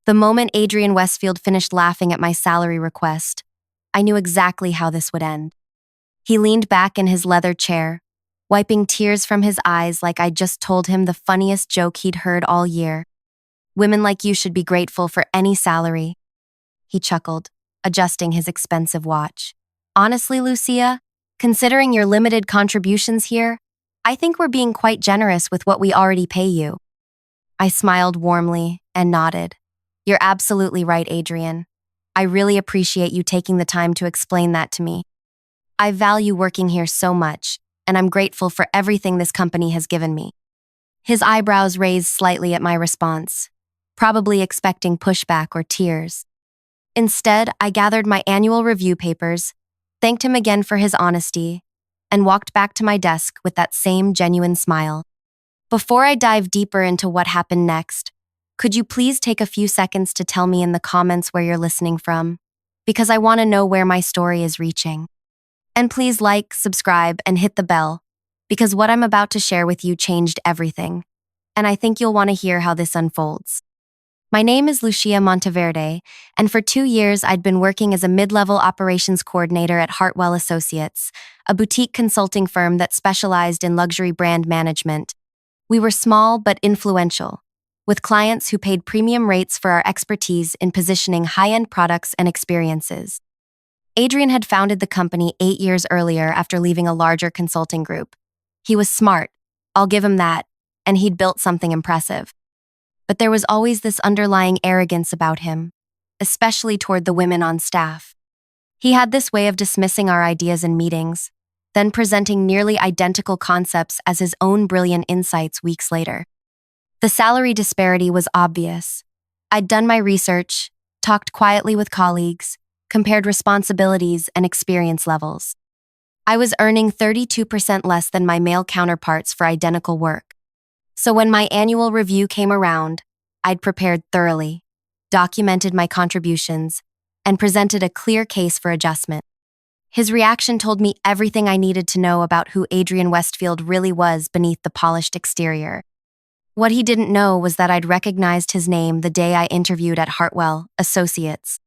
The moment Adrian Westfield finished laughing at my salary request, I knew exactly how this would end. He leaned back in his leather chair, wiping tears from his eyes like I'd just told him the funniest joke he'd heard all year. Women like you should be grateful for any salary. He chuckled, adjusting his expensive watch. Honestly, Lucia, considering your limited contributions here, I think we're being quite generous with what we already pay you. I smiled warmly and nodded. You're absolutely right, Adrian. I really appreciate you taking the time to explain that to me. I value working here so much, and I'm grateful for everything this company has given me. His eyebrows raised slightly at my response, probably expecting pushback or tears. Instead, I gathered my annual review papers, thanked him again for his honesty, and walked back to my desk with that same genuine smile. Before I dive deeper into what happened next, could you please take a few seconds to tell me in the comments where you're listening from? Because I want to know where my story is reaching. And please like, subscribe, and hit the bell, because what I'm about to share with you changed everything, and I think you'll want to hear how this unfolds. My name is Lucia Monteverde, and for 2 years I'd been working as a mid-level operations coordinator at Hartwell Associates, a boutique consulting firm that specialized in luxury brand management. We were small but influential, with clients who paid premium rates for our expertise in positioning high-end products and experiences. Adrian had founded the company 8 years earlier after leaving a larger consulting group. He was smart, I'll give him that, and he'd built something impressive. But there was always this underlying arrogance about him, especially toward the women on staff. He had this way of dismissing our ideas in meetings, then presenting nearly identical concepts as his own brilliant insights weeks later. The salary disparity was obvious. I'd done my research, talked quietly with colleagues, compared responsibilities and experience levels. I was earning 32% less than my male counterparts for identical work. So when my annual review came around, I'd prepared thoroughly, documented my contributions, and presented a clear case for adjustment. His reaction told me everything I needed to know about who Adrian Westfield really was beneath the polished exterior. What he didn't know was that I'd recognized his name the day I interviewed at Hartwell Associates.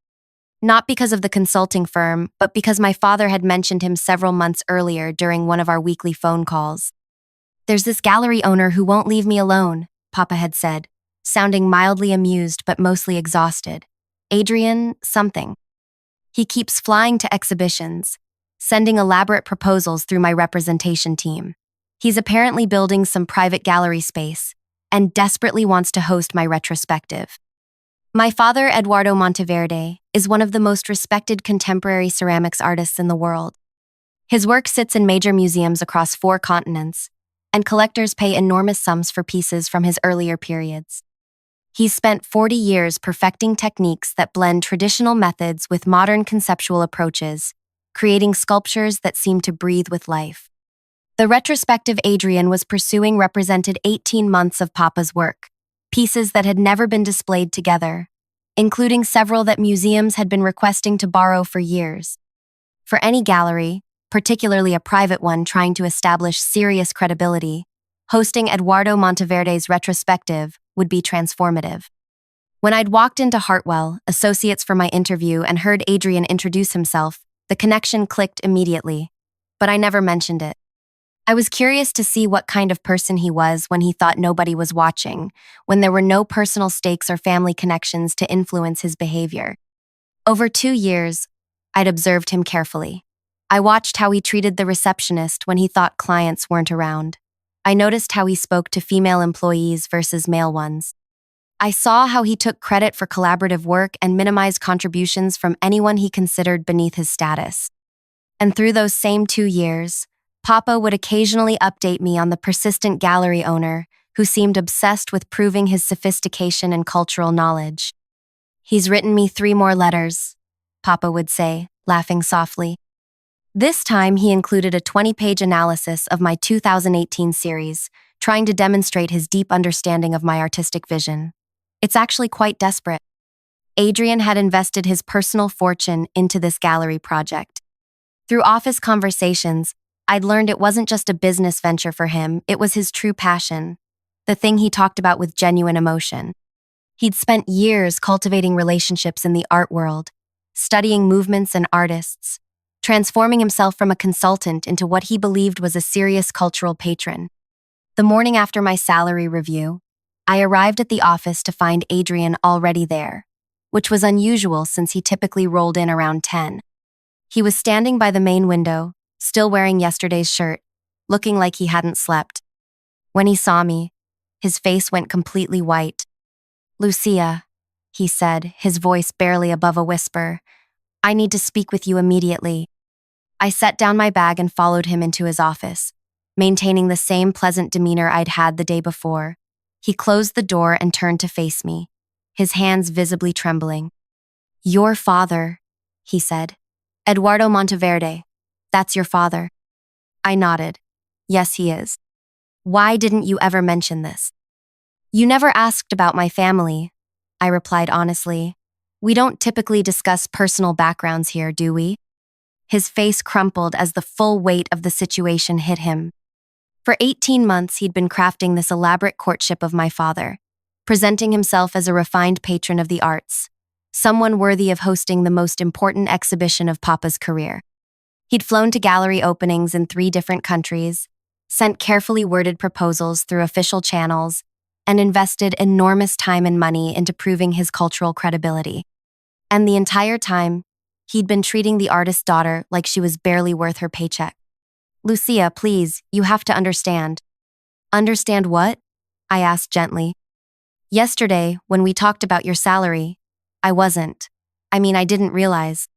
Not because of the consulting firm, but because my father had mentioned him several months earlier during one of our weekly phone calls. There's this gallery owner who won't leave me alone, Papa had said, sounding mildly amused but mostly exhausted. Adrian something. He keeps flying to exhibitions, sending elaborate proposals through my representation team. He's apparently building some private gallery space and desperately wants to host my retrospective. My father, Eduardo Monteverde, is one of the most respected contemporary ceramics artists in the world. His work sits in major museums across 4 continents, and collectors pay enormous sums for pieces from his earlier periods. He's spent 40 years perfecting techniques that blend traditional methods with modern conceptual approaches, creating sculptures that seem to breathe with life. The retrospective Adrian was pursuing represented 18 months of Papa's work, pieces that had never been displayed together, including several that museums had been requesting to borrow for years. For any gallery, particularly a private one trying to establish serious credibility, hosting Eduardo Monteverde's retrospective would be transformative. When I'd walked into Hartwell Associates for my interview and heard Adrian introduce himself, the connection clicked immediately, but I never mentioned it. I was curious to see what kind of person he was when he thought nobody was watching, when there were no personal stakes or family connections to influence his behavior. Over 2 years, I'd observed him carefully. I watched how he treated the receptionist when he thought clients weren't around. I noticed how he spoke to female employees versus male ones. I saw how he took credit for collaborative work and minimized contributions from anyone he considered beneath his status. And through those same 2 years, Papa would occasionally update me on the persistent gallery owner who seemed obsessed with proving his sophistication and cultural knowledge. He's written me 3 more letters, Papa would say, laughing softly. This time he included a 20-page analysis of my 2018 series, trying to demonstrate his deep understanding of my artistic vision. It's actually quite desperate. Adrian had invested his personal fortune into this gallery project. Through office conversations, I'd learned it wasn't just a business venture for him, it was his true passion, the thing he talked about with genuine emotion. He'd spent years cultivating relationships in the art world, studying movements and artists, transforming himself from a consultant into what he believed was a serious cultural patron. The morning after my salary review, I arrived at the office to find Adrian already there, which was unusual since he typically rolled in around 10. He was standing by the main window, still wearing yesterday's shirt, looking like he hadn't slept. When he saw me, his face went completely white. "Lucia," he said, his voice barely above a whisper, "I need to speak with you immediately." I set down my bag and followed him into his office, maintaining the same pleasant demeanor I'd had the day before. He closed the door and turned to face me, his hands visibly trembling. "Your father," he said. "Eduardo Monteverde. That's your father." I nodded. "Yes, he is." "Why didn't you ever mention this?" "You never asked about my family," I replied honestly. "We don't typically discuss personal backgrounds here, do we?" His face crumpled as the full weight of the situation hit him. For 18 months, he'd been crafting this elaborate courtship of my father, presenting himself as a refined patron of the arts, someone worthy of hosting the most important exhibition of Papa's career. He'd flown to gallery openings in 3 different countries, sent carefully worded proposals through official channels, and invested enormous time and money into proving his cultural credibility. And the entire time, he'd been treating the artist's daughter like she was barely worth her paycheck. "Lucia, please, you have to understand." "Understand what?" I asked gently. "Yesterday, when we talked about your salary, I didn't realize."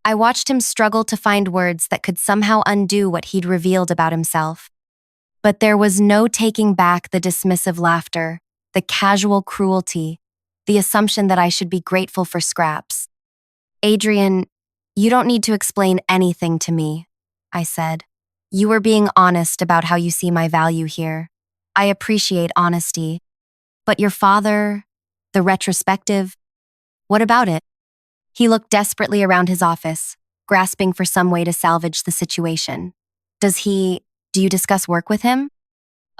I watched him struggle to find words that could somehow undo what he'd revealed about himself. But there was no taking back the dismissive laughter, the casual cruelty, the assumption that I should be grateful for scraps. "Adrian, you don't need to explain anything to me," I said. "You were being honest about how you see my value here. I appreciate honesty. But your father, the retrospective, what about it?" He looked desperately around his office, grasping for some way to salvage the situation. Do you discuss work with him?"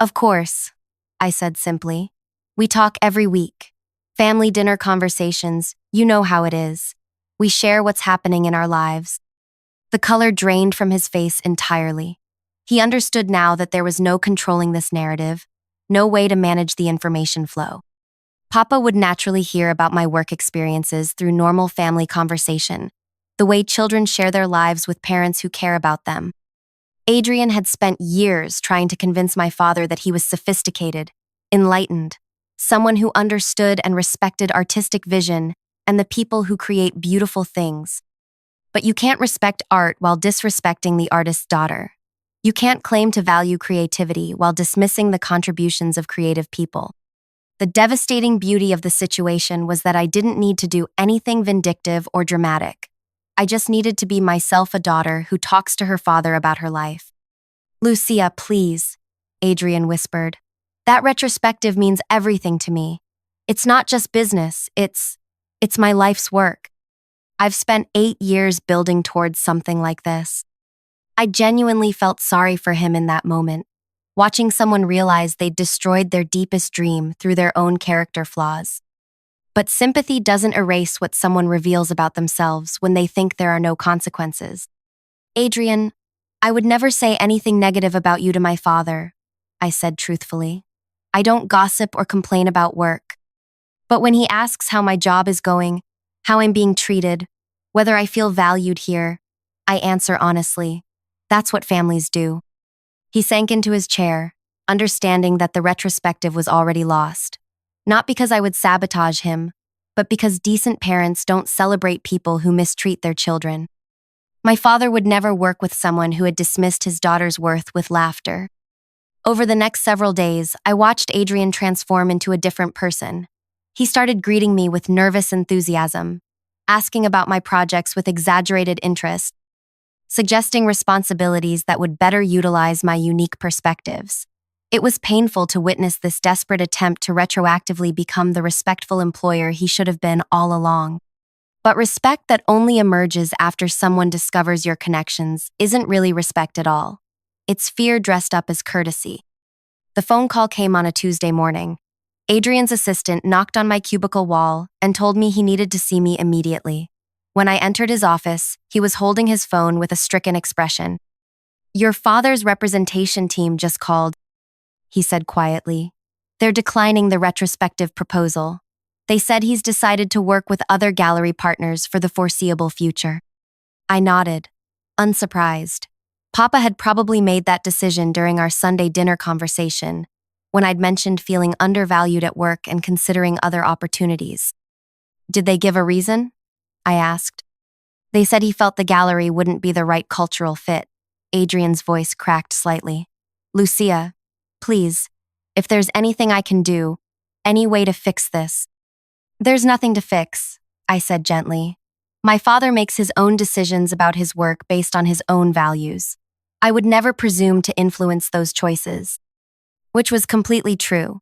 "Of course," I said simply. "We talk every week. Family dinner conversations, you know how it is. We share what's happening in our lives." The color drained from his face entirely. He understood now that there was no controlling this narrative, no way to manage the information flow. Papa would naturally hear about my work experiences through normal family conversation, the way children share their lives with parents who care about them. Adrian had spent years trying to convince my father that he was sophisticated, enlightened, someone who understood and respected artistic vision and the people who create beautiful things. But you can't respect art while disrespecting the artist's daughter. You can't claim to value creativity while dismissing the contributions of creative people. The devastating beauty of the situation was that I didn't need to do anything vindictive or dramatic. I just needed to be myself, a daughter who talks to her father about her life. "Lucia, please," Adrian whispered. "That retrospective means everything to me. It's not just business, it's my life's work. I've spent 8 years building towards something like this." I genuinely felt sorry for him in that moment, watching someone realize they'd destroyed their deepest dream through their own character flaws. But sympathy doesn't erase what someone reveals about themselves when they think there are no consequences. "Adrian, I would never say anything negative about you to my father," I said truthfully. "I don't gossip or complain about work. But when he asks how my job is going, how I'm being treated, whether I feel valued here, I answer honestly. That's what families do." He sank into his chair, understanding that the retrospective was already lost. Not because I would sabotage him, but because decent parents don't celebrate people who mistreat their children. My father would never work with someone who had dismissed his daughter's worth with laughter. Over the next several days, I watched Adrian transform into a different person. He started greeting me with nervous enthusiasm, asking about my projects with exaggerated interest, suggesting responsibilities that would better utilize my unique perspectives. It was painful to witness this desperate attempt to retroactively become the respectful employer he should have been all along. But respect that only emerges after someone discovers your connections isn't really respect at all. It's fear dressed up as courtesy. The phone call came on a Tuesday morning. Adrian's assistant knocked on my cubicle wall and told me he needed to see me immediately. When I entered his office, he was holding his phone with a stricken expression. "Your father's representation team just called," he said quietly. "They're declining the retrospective proposal. They said he's decided to work with other gallery partners for the foreseeable future." I nodded, unsurprised. Papa had probably made that decision during our Sunday dinner conversation, when I'd mentioned feeling undervalued at work and considering other opportunities. "Did they give a reason?" I asked. "They said he felt the gallery wouldn't be the right cultural fit." Adrian's voice cracked slightly. "Lucia, please, if there's anything I can do, any way to fix this." "There's nothing to fix," I said gently. "My father makes his own decisions about his work based on his own values. I would never presume to influence those choices." Which was completely true.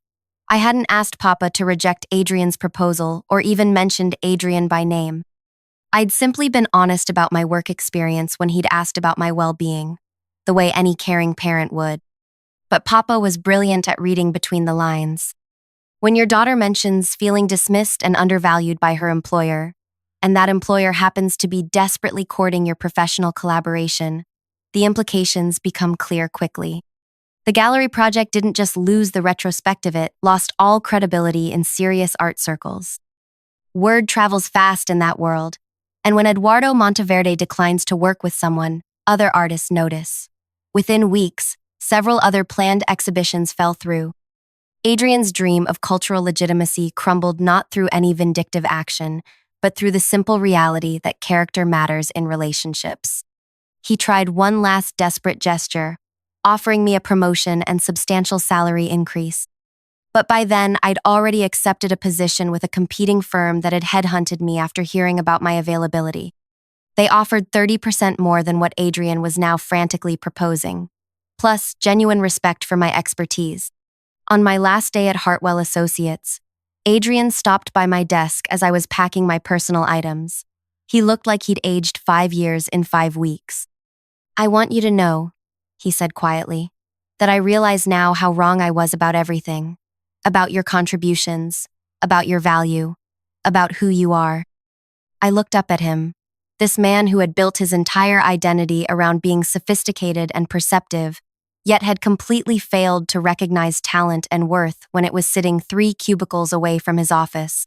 I hadn't asked Papa to reject Adrian's proposal or even mentioned Adrian by name. I'd simply been honest about my work experience when he'd asked about my well-being, the way any caring parent would. But Papa was brilliant at reading between the lines. When your daughter mentions feeling dismissed and undervalued by her employer, and that employer happens to be desperately courting your professional collaboration, the implications become clear quickly. The gallery project didn't just lose the retrospective, it lost all credibility in serious art circles. Word travels fast in that world, and when Eduardo Monteverde declines to work with someone, other artists notice. Within weeks, several other planned exhibitions fell through. Adrian's dream of cultural legitimacy crumbled not through any vindictive action, but through the simple reality that character matters in relationships. He tried one last desperate gesture, offering me a promotion and substantial salary increase. But by then, I'd already accepted a position with a competing firm that had headhunted me after hearing about my availability. They offered 30% more than what Adrian was now frantically proposing, plus genuine respect for my expertise. On my last day at Hartwell Associates, Adrian stopped by my desk as I was packing my personal items. He looked like he'd aged 5 years in 5 weeks. "I want you to know," he said quietly, "that I realize now how wrong I was about everything. About your contributions, about your value, about who you are." I looked up at him, this man who had built his entire identity around being sophisticated and perceptive, yet had completely failed to recognize talent and worth when it was sitting 3 cubicles away from his office.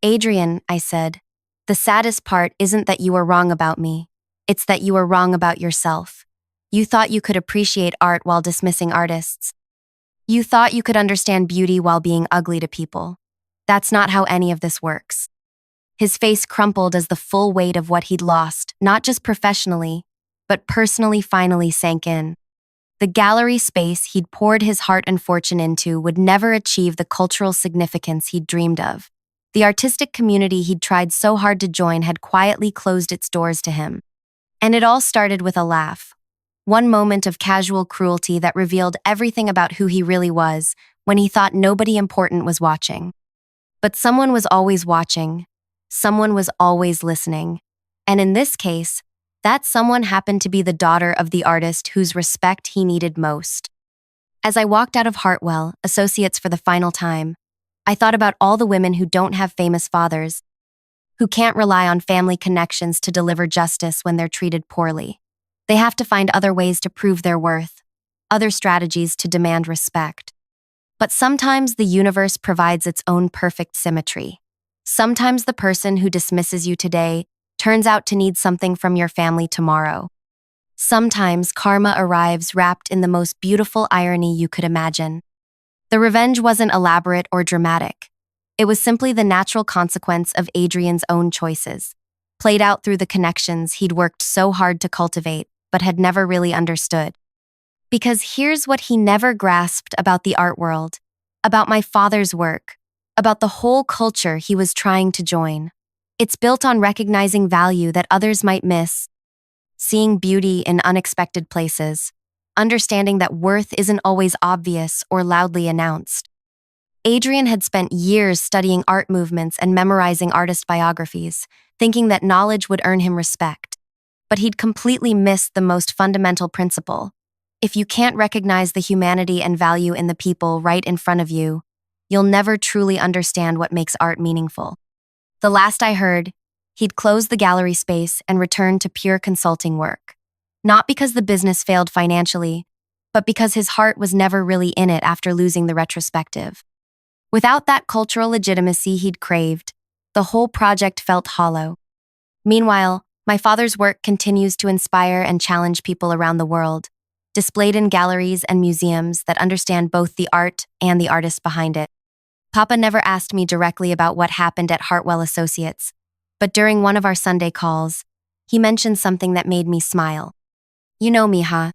"Adrian," I said, "the saddest part isn't that you were wrong about me. It's that you were wrong about yourself. You thought you could appreciate art while dismissing artists. You thought you could understand beauty while being ugly to people. That's not how any of this works." His face crumpled as the full weight of what he'd lost, not just professionally, but personally, finally sank in. The gallery space he'd poured his heart and fortune into would never achieve the cultural significance he'd dreamed of. The artistic community he'd tried so hard to join had quietly closed its doors to him. And it all started with a laugh. One moment of casual cruelty that revealed everything about who he really was when he thought nobody important was watching. But someone was always watching. Someone was always listening. And in this case, that someone happened to be the daughter of the artist whose respect he needed most. As I walked out of Hartwell Associates for the final time, I thought about all the women who don't have famous fathers, who can't rely on family connections to deliver justice when they're treated poorly. They have to find other ways to prove their worth, other strategies to demand respect. But sometimes the universe provides its own perfect symmetry. Sometimes the person who dismisses you today turns out to need something from your family tomorrow. Sometimes karma arrives wrapped in the most beautiful irony you could imagine. The revenge wasn't elaborate or dramatic. It was simply the natural consequence of Adrian's own choices, played out through the connections he'd worked so hard to cultivate but had never really understood. Because here's what he never grasped about the art world, about my father's work, about the whole culture he was trying to join. It's built on recognizing value that others might miss, seeing beauty in unexpected places, understanding that worth isn't always obvious or loudly announced. Adrian had spent years studying art movements and memorizing artist biographies, thinking that knowledge would earn him respect. But he'd completely missed the most fundamental principle. If you can't recognize the humanity and value in the people right in front of you, you'll never truly understand what makes art meaningful. The last I heard, he'd closed the gallery space and returned to pure consulting work. Not because the business failed financially, but because his heart was never really in it after losing the retrospective. Without that cultural legitimacy he'd craved, the whole project felt hollow. Meanwhile, my father's work continues to inspire and challenge people around the world, displayed in galleries and museums that understand both the art and the artist behind it. Papa never asked me directly about what happened at Hartwell Associates, but during one of our Sunday calls, he mentioned something that made me smile. "You know me, huh?"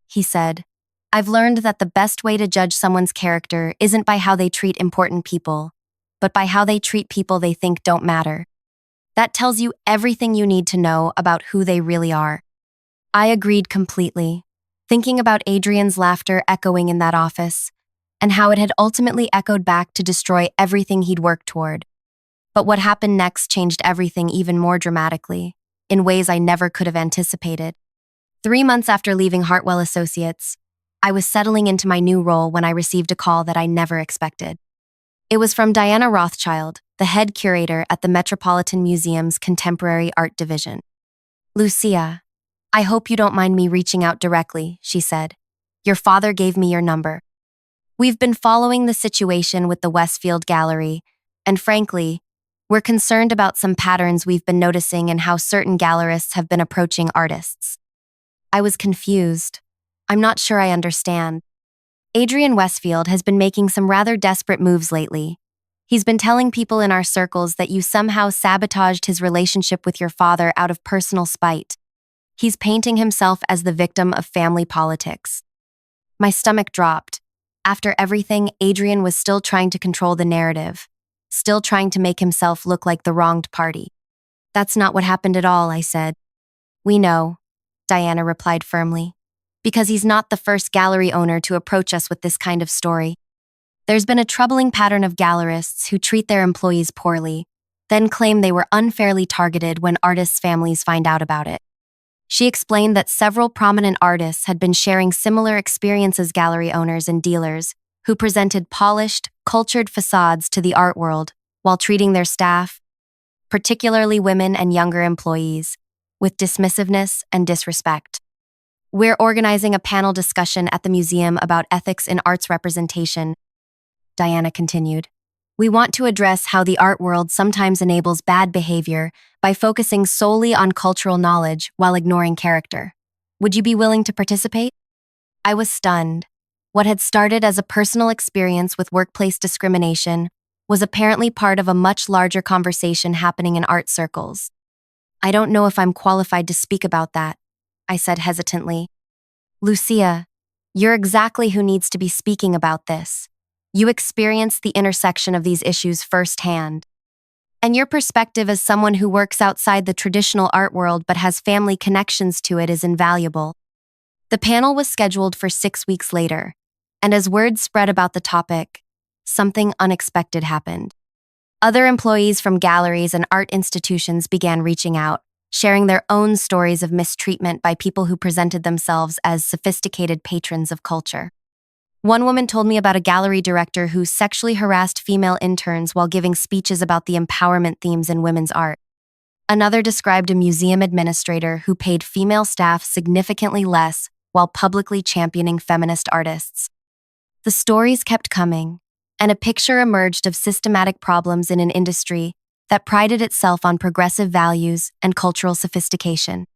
he said. "I've learned that the best way to judge someone's character isn't by how they treat important people, but by how they treat people they think don't matter. That tells you everything you need to know about who they really are." I agreed completely, thinking about Adrian's laughter echoing in that office, and how it had ultimately echoed back to destroy everything he'd worked toward. But what happened next changed everything even more dramatically, in ways I never could have anticipated. 3 months after leaving Hartwell Associates, I was settling into my new role when I received a call that I never expected. It was from Diana Rothschild, the head curator at the Metropolitan Museum's Contemporary Art Division. "Lucia, I hope you don't mind me reaching out directly," she said. "Your father gave me your number. We've been following the situation with the Westfield Gallery, and frankly, we're concerned about some patterns we've been noticing in how certain gallerists have been approaching artists." I was confused. "I'm not sure I understand." Adrian Westfield has been making some rather desperate moves lately. He's been telling people in our circles that you somehow sabotaged his relationship with your father out of personal spite. He's painting himself as the victim of family politics. My stomach dropped. After everything, Adrian was still trying to control the narrative, still trying to make himself look like the wronged party. "That's not what happened at all," I said. "We know," Diana replied firmly, "because he's not the first gallery owner to approach us with this kind of story. There's been a troubling pattern of gallerists who treat their employees poorly, then claim they were unfairly targeted when artists' families find out about it." She explained that several prominent artists had been sharing similar experiences as gallery owners and dealers who presented polished, cultured facades to the art world while treating their staff, particularly women and younger employees, with dismissiveness and disrespect. "We're organizing a panel discussion at the museum about ethics in arts representation," Diana continued. "We want to address how the art world sometimes enables bad behavior by focusing solely on cultural knowledge while ignoring character. Would you be willing to participate?" I was stunned. What had started as a personal experience with workplace discrimination was apparently part of a much larger conversation happening in art circles. "I don't know if I'm qualified to speak about that," I said hesitantly. "Lucia, you're exactly who needs to be speaking about this. You experienced the intersection of these issues firsthand. And your perspective as someone who works outside the traditional art world but has family connections to it is invaluable." The panel was scheduled for 6 weeks later, and as word spread about the topic, something unexpected happened. Other employees from galleries and art institutions began reaching out, sharing their own stories of mistreatment by people who presented themselves as sophisticated patrons of culture. One woman told me about a gallery director who sexually harassed female interns while giving speeches about the empowerment themes in women's art. Another described a museum administrator who paid female staff significantly less while publicly championing feminist artists. The stories kept coming, and a picture emerged of systematic problems in an industry that prided itself on progressive values and cultural sophistication.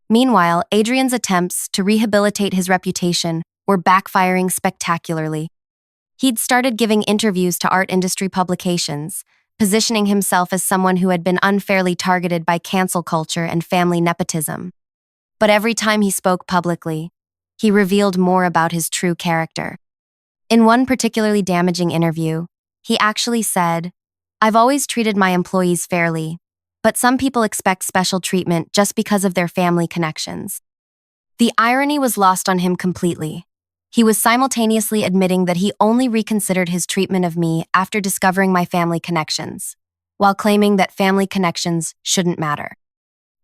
Meanwhile, Adrian's attempts to rehabilitate his reputation were backfiring spectacularly. He'd started giving interviews to art industry publications, positioning himself as someone who had been unfairly targeted by cancel culture and family nepotism. But every time he spoke publicly, he revealed more about his true character. In one particularly damaging interview, he actually said, "I've always treated my employees fairly, but some people expect special treatment just because of their family connections." The irony was lost on him completely. He was simultaneously admitting that he only reconsidered his treatment of me after discovering my family connections, while claiming that family connections shouldn't matter.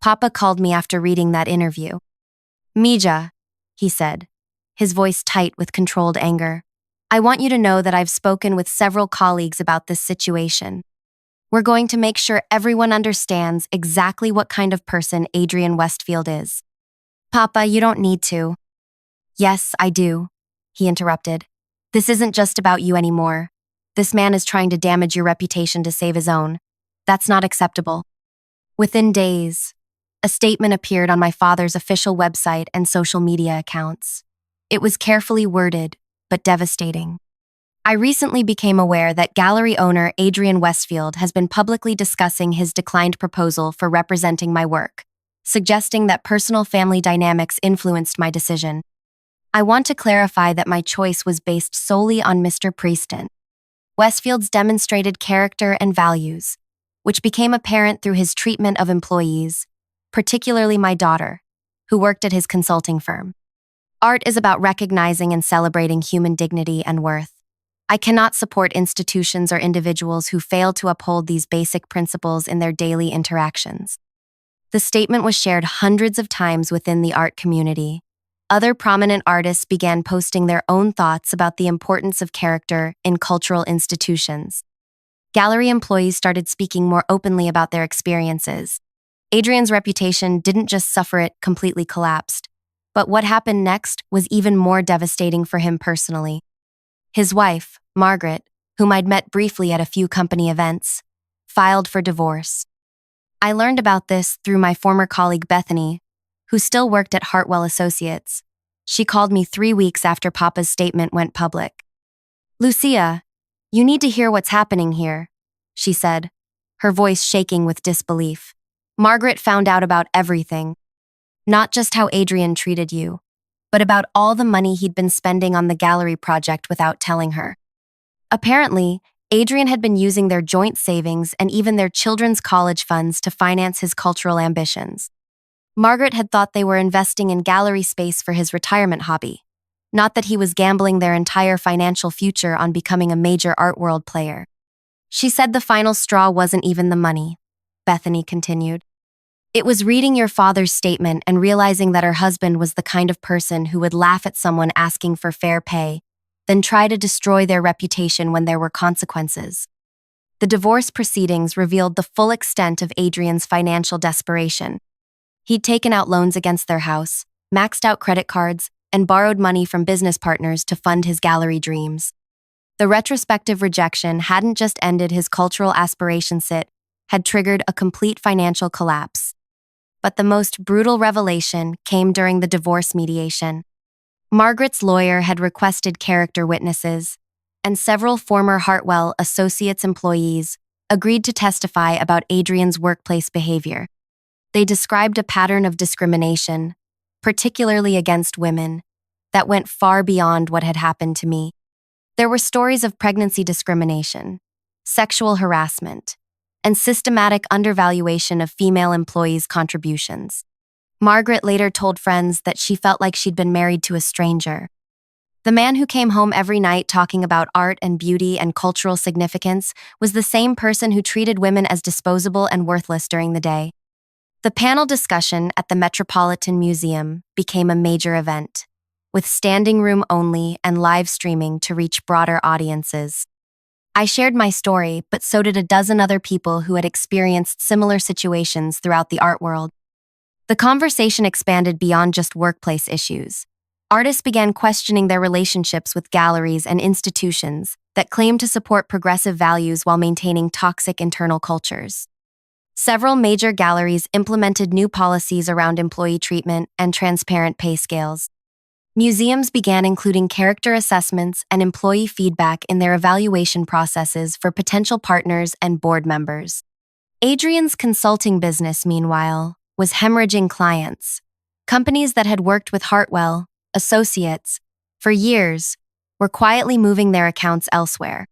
Papa called me after reading that interview. "Mija," he said, his voice tight with controlled anger, I want you to know that I've spoken with several colleagues about this situation. We're going to make sure everyone understands exactly what kind of person Adrian Westfield is. Papa, you don't need to. Yes, I do, he interrupted. This isn't just about you anymore. This man is trying to damage your reputation to save his own. That's not acceptable. Within days, a statement appeared on my father's official website and social media accounts. It was carefully worded, but devastating. I recently became aware that gallery owner Adrian Westfield has been publicly discussing his declined proposal for representing my work, suggesting that personal family dynamics influenced my decision. I want to clarify that my choice was based solely on Mr. Didnt. Westfield's demonstrated character and values, which became apparent through his treatment of employees, particularly my daughter, who worked at his consulting firm. Art is about recognizing and celebrating human dignity and worth. I cannot support institutions or individuals who fail to uphold these basic principles in their daily interactions. The statement was shared hundreds of times within the art community. Other prominent artists began posting their own thoughts about the importance of character in cultural institutions. Gallery employees started speaking more openly about their experiences. Adrian's reputation didn't just suffer, it completely collapsed. But what happened next was even more devastating for him personally. His wife, Margaret, whom I'd met briefly at a few company events, filed for divorce. I learned about this through my former colleague Bethany, who still worked at Hartwell Associates. She called me 3 weeks after Papa's statement went public. "Lucia, you need to hear what's happening here," she said, her voice shaking with disbelief. "Margaret found out about everything. Not just how Adrian treated you, but about all the money he'd been spending on the gallery project without telling her. Apparently, Adrian had been using their joint savings and even their children's college funds to finance his cultural ambitions. Margaret had thought they were investing in gallery space for his retirement hobby, not that he was gambling their entire financial future on becoming a major art world player. She said the final straw wasn't even the money," Bethany continued. "It was reading your father's statement and realizing that her husband was the kind of person who would laugh at someone asking for fair pay, then try to destroy their reputation when there were consequences." The divorce proceedings revealed the full extent of Adrian's financial desperation. He'd taken out loans against their house, maxed out credit cards, and borrowed money from business partners to fund his gallery dreams. The retrospective rejection hadn't just ended his cultural aspirations, it had triggered a complete financial collapse. But the most brutal revelation came during the divorce mediation. Margaret's lawyer had requested character witnesses, and several former Hartwell Associates employees agreed to testify about Adrian's workplace behavior. They described a pattern of discrimination, particularly against women, that went far beyond what had happened to me. There were stories of pregnancy discrimination, sexual harassment, and systematic undervaluation of female employees' contributions. Margaret later told friends that she felt like she'd been married to a stranger. The man who came home every night talking about art and beauty and cultural significance was the same person who treated women as disposable and worthless during the day. The panel discussion at the Metropolitan Museum became a major event, with standing room only and live streaming to reach broader audiences. I shared my story, but so did a dozen other people who had experienced similar situations throughout the art world. The conversation expanded beyond just workplace issues. Artists began questioning their relationships with galleries and institutions that claimed to support progressive values while maintaining toxic internal cultures. Several major galleries implemented new policies around employee treatment and transparent pay scales. Museums began including character assessments and employee feedback in their evaluation processes for potential partners and board members. Adrian's consulting business, meanwhile, was hemorrhaging clients. Companies that had worked with Hartwell Associates for years were quietly moving their accounts elsewhere.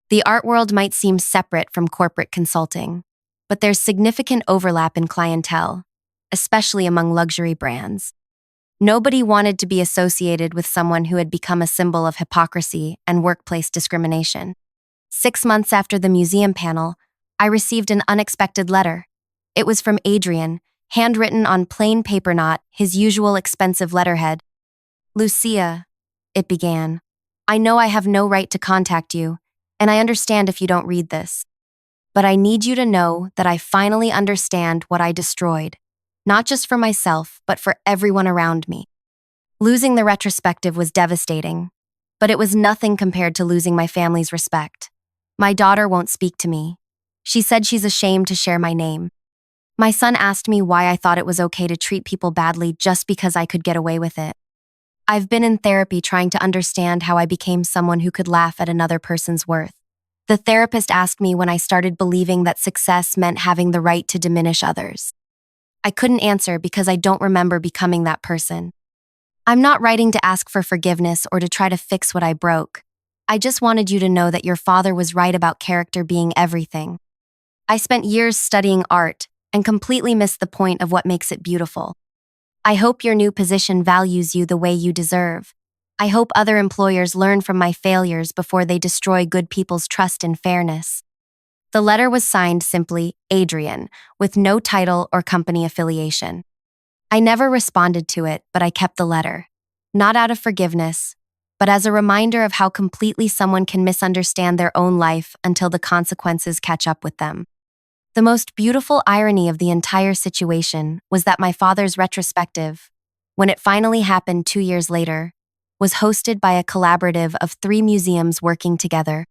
The art world might seem separate from corporate consulting, but there's significant overlap in clientele, especially among luxury brands. Nobody wanted to be associated with someone who had become a symbol of hypocrisy and workplace discrimination. 6 months after the museum panel, I received an unexpected letter. It was from Adrian, handwritten on plain paper, not his usual expensive letterhead. "Lucia," it began, I know I have no right to contact you, and I understand if you don't read this. But I need you to know that I finally understand what I destroyed, not just for myself, but for everyone around me. Losing the retrospective was devastating, but it was nothing compared to losing my family's respect. My daughter won't speak to me. She said she's ashamed to share my name. My son asked me why I thought it was okay to treat people badly just because I could get away with it. I've been in therapy trying to understand how I became someone who could laugh at another person's worth. The therapist asked me when I started believing that success meant having the right to diminish others. I couldn't answer because I don't remember becoming that person. I'm not writing to ask for forgiveness or to try to fix what I broke. I just wanted you to know that your father was right about character being everything. I spent years studying art and completely missed the point of what makes it beautiful. I hope your new position values you the way you deserve. I hope other employers learn from my failures before they destroy good people's trust and fairness. The letter was signed simply Adrian, with no title or company affiliation. I never responded to it, but I kept the letter. Not out of forgiveness, but as a reminder of how completely someone can misunderstand their own life until the consequences catch up with them. The most beautiful irony of the entire situation was that my father's retrospective, when it finally happened 2 years later, was hosted by a collaborative of 3 museums working together.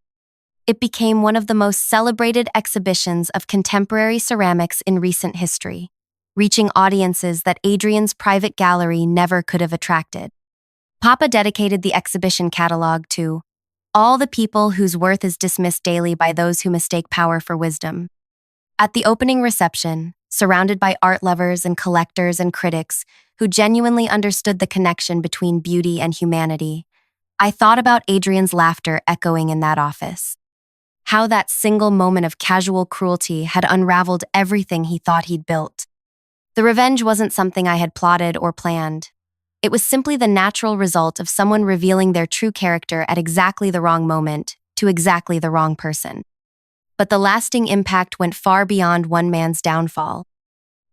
It became one of the most celebrated exhibitions of contemporary ceramics in recent history, reaching audiences that Adrien's private gallery never could have attracted. Papa dedicated the exhibition catalog to all the people whose worth is dismissed daily by those who mistake power for wisdom. At the opening reception, surrounded by art lovers and collectors and critics who genuinely understood the connection between beauty and humanity, I thought about Adrien's laughter echoing in that office. How that single moment of casual cruelty had unraveled everything he thought he'd built. The revenge wasn't something I had plotted or planned. It was simply the natural result of someone revealing their true character at exactly the wrong moment to exactly the wrong person. But the lasting impact went far beyond one man's downfall.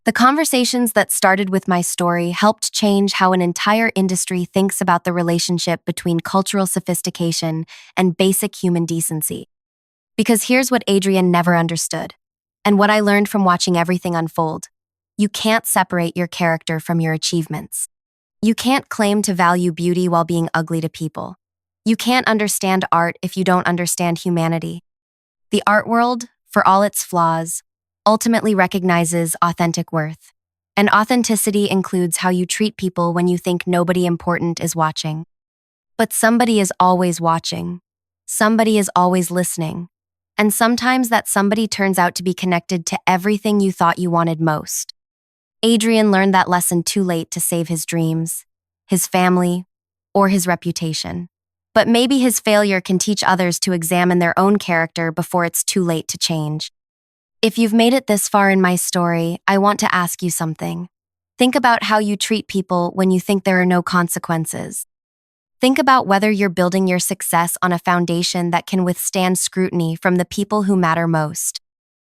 The conversations that started with my story helped change how an entire industry thinks about the relationship between cultural sophistication and basic human decency. Because here's what Adrian never understood, and what I learned from watching everything unfold. You can't separate your character from your achievements. You can't claim to value beauty while being ugly to people. You can't understand art if you don't understand humanity. The art world, for all its flaws, ultimately recognizes authentic worth. And authenticity includes how you treat people when you think nobody important is watching. But somebody is always watching. Somebody is always listening. And sometimes that somebody turns out to be connected to everything you thought you wanted most. Adrian learned that lesson too late to save his dreams, his family, or his reputation. But maybe his failure can teach others to examine their own character before it's too late to change. If you've made it this far in my story, I want to ask you something. Think about how you treat people when you think there are no consequences. Think about whether you're building your success on a foundation that can withstand scrutiny from the people who matter most.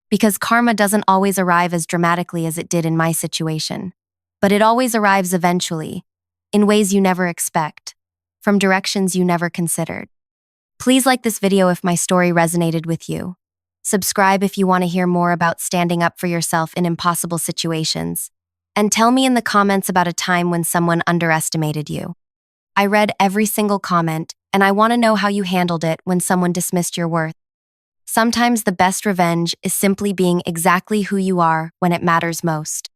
Because karma doesn't always arrive as dramatically as it did in my situation. But it always arrives eventually, in ways you never expect, from directions you never considered. Please like this video if my story resonated with you. Subscribe if you want to hear more about standing up for yourself in impossible situations. And tell me in the comments about a time when someone underestimated you. I read every single comment, and I want to know how you handled it when someone dismissed your worth. Sometimes the best revenge is simply being exactly who you are when it matters most.